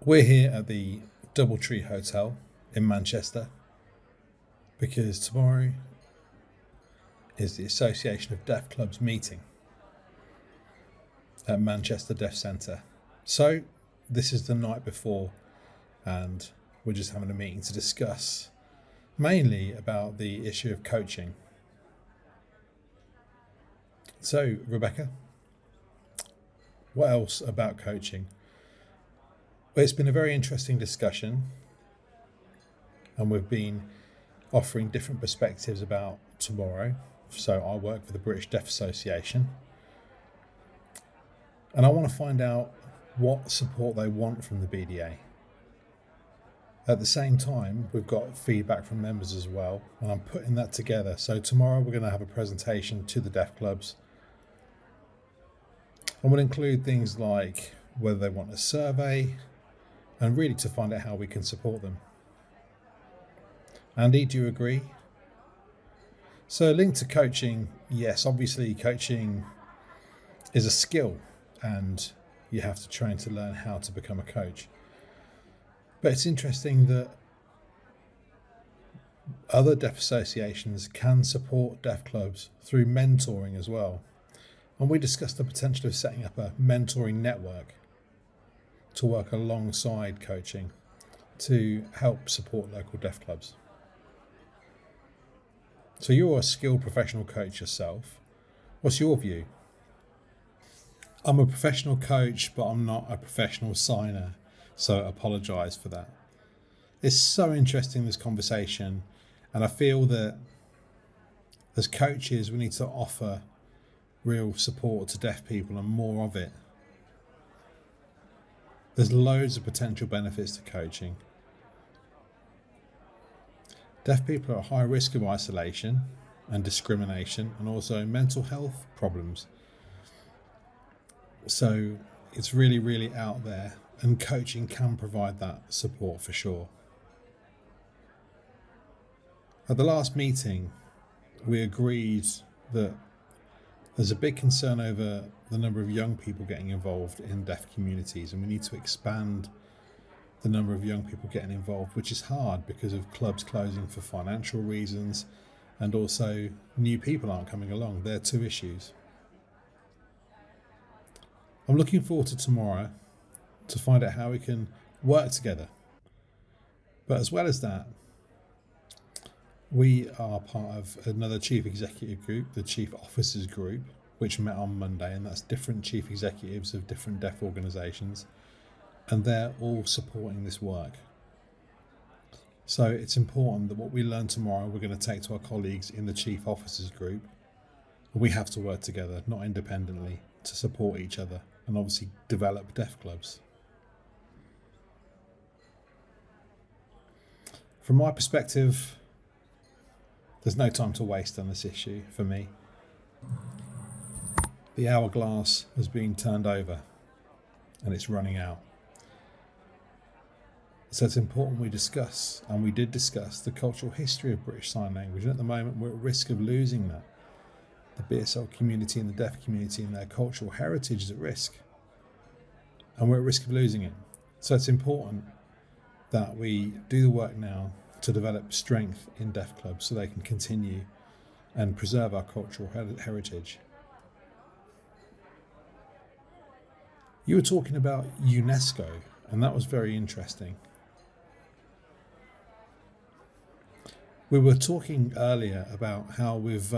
We're here at the Doubletree Hotel in Manchester because tomorrow is the Association of Deaf Clubs meeting at Manchester Deaf Centre. So this is the night before, and we're just having a meeting to discuss mainly about the issue of coaching. So, Rebecca, what else about coaching? Well, it's been a very interesting discussion, and we've been offering different perspectives about tomorrow. So I work for the British Deaf Association, and I want to find out what support they want from the BDA. At the same time, we've got feedback from members as well, and I'm putting that together. So tomorrow we're going to have a presentation to the deaf clubs, and we'll include things like whether they want a survey, and really to find out how we can support them. Andy, do you agree? So linked to coaching, yes, obviously coaching is a skill and you have to train to learn how to become a coach. But it's interesting that other deaf associations can support deaf clubs through mentoring as well. And we discussed the potential of setting up a mentoring network to work alongside coaching to help support local deaf clubs. So you're a skilled professional coach yourself. What's your view? I'm a professional coach, but I'm not a professional signer, so I apologise for that. It's so interesting, this conversation, and I feel that as coaches we need to offer real support to deaf people and more of it. There's loads of potential benefits to coaching. Deaf people are at high risk of isolation and discrimination, and also mental health problems. So it's really, really out there, and coaching can provide that support for sure. At the last meeting, we agreed that there's a big concern over the number of young people getting involved in deaf communities, and we need to expand the number of young people getting involved, which is hard because of clubs closing for financial reasons, and also new people aren't coming along. They're two issues. I'm looking forward to tomorrow to find out how we can work together. But as well as that, we are part of another chief executive group, the Chief Officers Group, which met on Monday, and that's different chief executives of different deaf organisations, and they're all supporting this work. So it's important that what we learn tomorrow we're going to take to our colleagues in the Chief Officers Group. We have to work together, not independently, to support each other and obviously develop deaf clubs. From my perspective, there's no time to waste on this issue for me. The hourglass has been turned over and it's running out. So it's important we discuss, and we did discuss, the cultural history of British Sign Language, and at the moment we're at risk of losing that. The BSL community and the deaf community and their cultural heritage is at risk, and we're at risk of losing it. So it's important that we do the work now to develop strength in deaf clubs so they can continue and preserve our cultural heritage. You were talking about UNESCO, and that was very interesting. We were talking earlier about how we've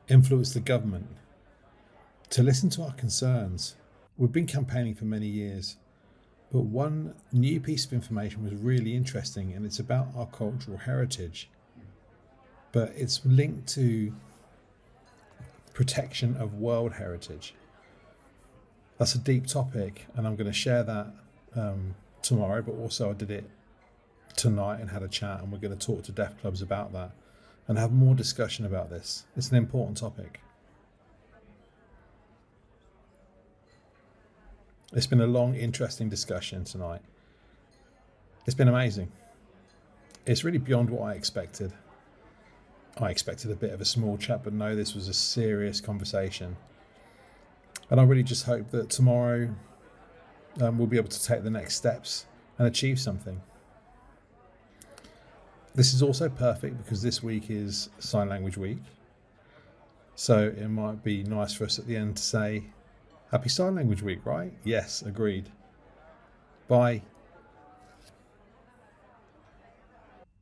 influenced the government to listen to our concerns. We've been campaigning for many years, but one new piece of information was really interesting, and it's about our cultural heritage, but it's linked to protection of world heritage. That's a deep topic, and I'm going to share that tomorrow, but also I did it tonight and had a chat, and we're going to talk to deaf clubs about that and have more discussion about this. It's an important topic. It's been a long, interesting discussion tonight. It's been amazing. It's really beyond what I expected. I expected a bit of a small chat, but no, this was a serious conversation. And I really just hope that tomorrow we'll be able to take the next steps and achieve something. This is also perfect because this week is Sign Language Week. So it might be nice for us at the end to say, Happy Sign Language Week, right? Yes, agreed. Bye.